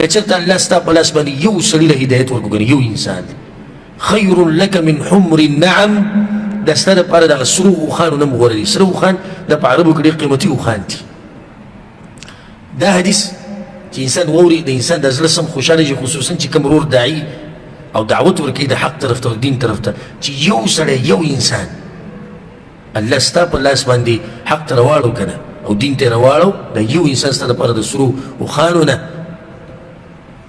چرته الله ستا په لاس باندې یو سړي له هدایت ورکړو، یو انسان خیر لک من حمر النعم، دا ستا دپاره دغه سرو اوښانو نه م غوره دي. سره اوښان دا په عربو کې ډېر قیمتي اوښان دي. دا حدیث چې انسان واوري د انسان د زړه سم خوشحاله شي، خصوصا چې کوم ورور داعي او دعوت ورکوي د حق طرف ته او دین طرف ته، چې یو سړی یو انسان الله ستا په لاس باندې حق ته راواړو که نه او دین ته یې راواړو، دا یو انسان ستا دپاره د سرو اوښانو نه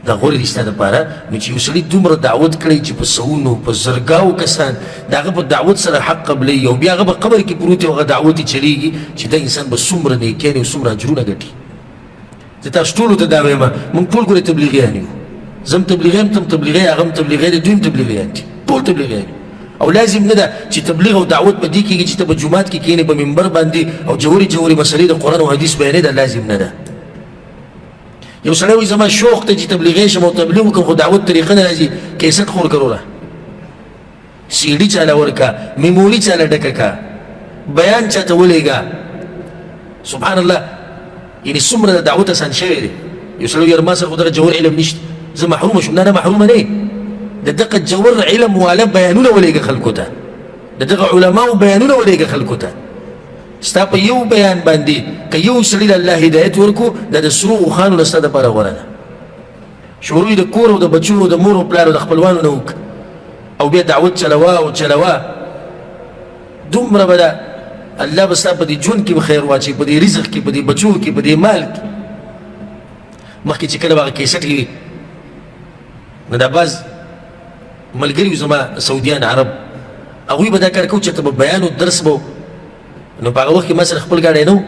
دا غوره دي ستا دپاره. نو چې یو سړي دومره دعوت کړی چې په سوونو په زرګاو کسان د هغه په دعوت سره حق قبلوي او بیا هغه په قبر کې پروت وي او هغه دعوت یې چلېږي، چې دا انسان به څومره نیکیانې او څومره اجرونه ګټي. زه تاسو ټولو ته دا وایم، موږ ټول ګورې تبلیغیان یو، زه هم تبلیغی یم، ته هم تبلیغی، هغه هم تبلیغی دی، دوی هم تبلیغیان دي، ټول تبلیغیان دي. او لازم نه ده چې تبلیغ او دعوت په دې کېږي چې ته په جومات کې کښېنې په منبر باندې او جوړې جوړې مسلې د قرآن او حدیث بیانې، دا لازم نه ده. یو سړی وایي زما شوق دی چې تبلیغی شم او تبلیغ وکړم، خو دعوت طریقه نه راځي. کیسټ خور کروله، سی ډي چاله ورکه، میموري چاله ډکه که، بیان چاته ولېږه. سبحان الله، یعنې څومره د دعوت اسان شوی دی. یو سړی وایي ما سره خو دغه جوړ علم نشته، زه محرومه شوم. نه محرومه نه یې، د دغه جوړ علم والا بیانونه ولېږه خلکو ته، د دغه علماو بیانونه ولېږه خلکو ته. ستا په یو بیان باندې که یو سړي له الله هدایت ورکړو، دا د سرو اوښانو نه ستا دپاره غوره ده. شروع یې د کور او د بچو او د مور او پلار او د خپلوانو نه وکړه او بیا دعوت چلوه او چلوه، دومره به ده الله به ستا په دې ژوند کې به خیر واچوي، په دې رزق کې، په دې بچو کې، په دې مال کې. مخکې چې کله به هغه کیسټ وي نو دا بعض ملګري زما سعودیان عرب، هغوی به دا کار کوو چې ته به بیان او درس به، نو په هغه وخت کې ما سره خپل ګاډی نه و،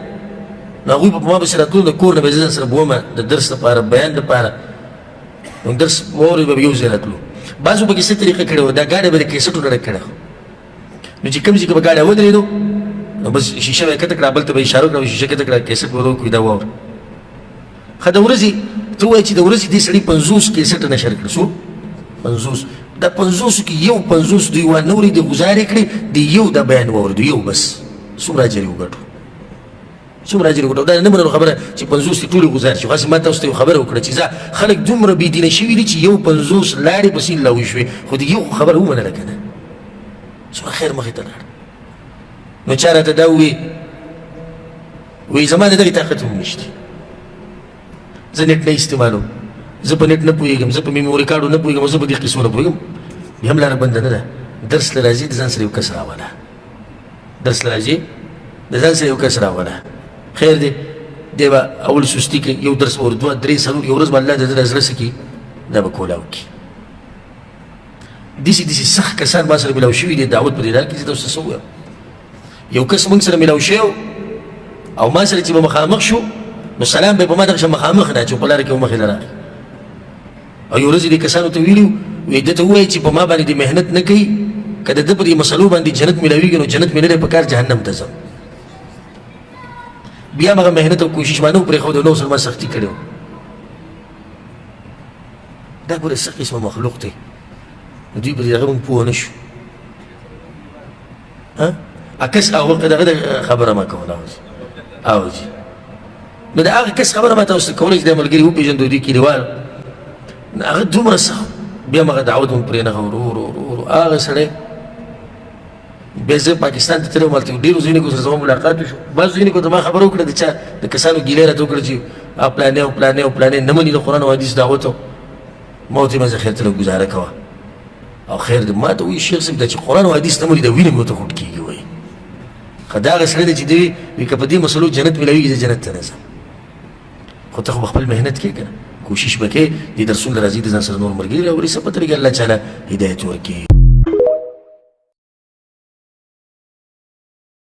نو هغوی به په ما پسې راتلل، د کور نه به زه ځان سره بومه د درس لپاره، بیان لپاره. نو درس واورئ به یو ځای راتلو. بعضو پکې څه طریقه کړې وه، دا ګاډی به د کیسټو ډډه کړی وه. نو چې کوم ځای کې به ګاډی ودرېدو نو بس شیشه به یې کته کړه، بل ته به یې اشاره وکړه، شیشه کته کړه، کیسټ به ورکړو دا واوره. ښه د ورځې ته ووایې چې د ورځې دې سړي 50 کیسټ نشر کړه. څو 50؟ دا 50 کې یو 50 دوی وانه اورېدې، ګزارې کړې، د یو دا بیان واورېدو، یو بس. څومره اجر یې وګټو، څومره اجر یې وګټو. دا نه منلو خبره چې 50 کې ټولې ګزار شي. خاصې ما تاسو ته یو خبره وکړه چې ځه خلک دومره بېدینه شوي دي چې یو 50 لاړې پسې لاوي شوې، خو د یو خبره ومنله که نه، څومره خیر مخې ته لاړ. نو چا راته دا وایي زما د دغې طاقت هم نشته، زه نېټ نه استعمالوم، زه په نېټ نه پوهېږم، زه په میموري کارډو نه پوهېږم، زه په دې قسمو نه پوهېږم. بیا هم لاره بنده نه ده. درس له راځي د ځان سره یو کس راوله، درس له راځي د ځان سره یو کس راوله. خیر دی، دی به اول سستي کوي، یو درس به ور 2 3 څلور، یو ورځ به الله د ده زړه څه کړي، دا به کولاو کړي. داسې داسې سخت کسان ما سره ملاو شوي دي دعوت په دې لار کې. زه تاسو څه ووایم، یو کس موږ سره ملاو شوی او ما سره چې به مخامخ شو نو سلام به په ما دغه مخامخ نه چې په لاره کې مخې له راغی. او یو ورځ دې کسانو ته ویلي وایي ده ته ووایي چې په ما باندې دې محنت نه کوي، که د ده په دې مسلو باندې جنت میلاویږي نو جنت مې نه دی په کار، جهنم ته ځم. بیا هم هغه محنت او کوشش ما نه و پرېښودی، نو سره ما سختي کړې وه. دا ګوره څه قسمه مخلوق دی، نو دوی په دې هغه موږ پوه نه شو. کس دغه خبره ما کوله او جي نو د هغه کس خبره ما تاسو ته کولی چې دا ملګري وپېژندو، دوی کلیوال، هغه دومره سخت، بیا هم هغه دعوت هم پرې نښه ورو. هغه سړی بیا زه پاکستان ته تللی وم، هلته ډېرو ځینو سره زما ملاقات وشو. بعضو ځینو ته ما خبره وکړه، د چا د کسانو ګیلې راته وکړه چې پلانې او پلانې او پلانې نه مني د قرآن او حدیث دعوت. ما ورته ویل خیر ته لږ ګزاره کوه او خیر دی. ما ته وایي شیخ صاحب دا چې قرآن او حدیث نه مني دا وینې مې ورته خوټ کېږي. وایي ښه دا هغه سړی دی چې دوی وایي که په دې مسلو جنت میلاویږي زه جنت ته نه ځم، خو ته خو به خپل محنت کوې که نه، کوشش به کوې، دې درسونه راځي د ځان سره نور ملګري راوړي، څه پته لګي الله تعالی هدایت ورکړي.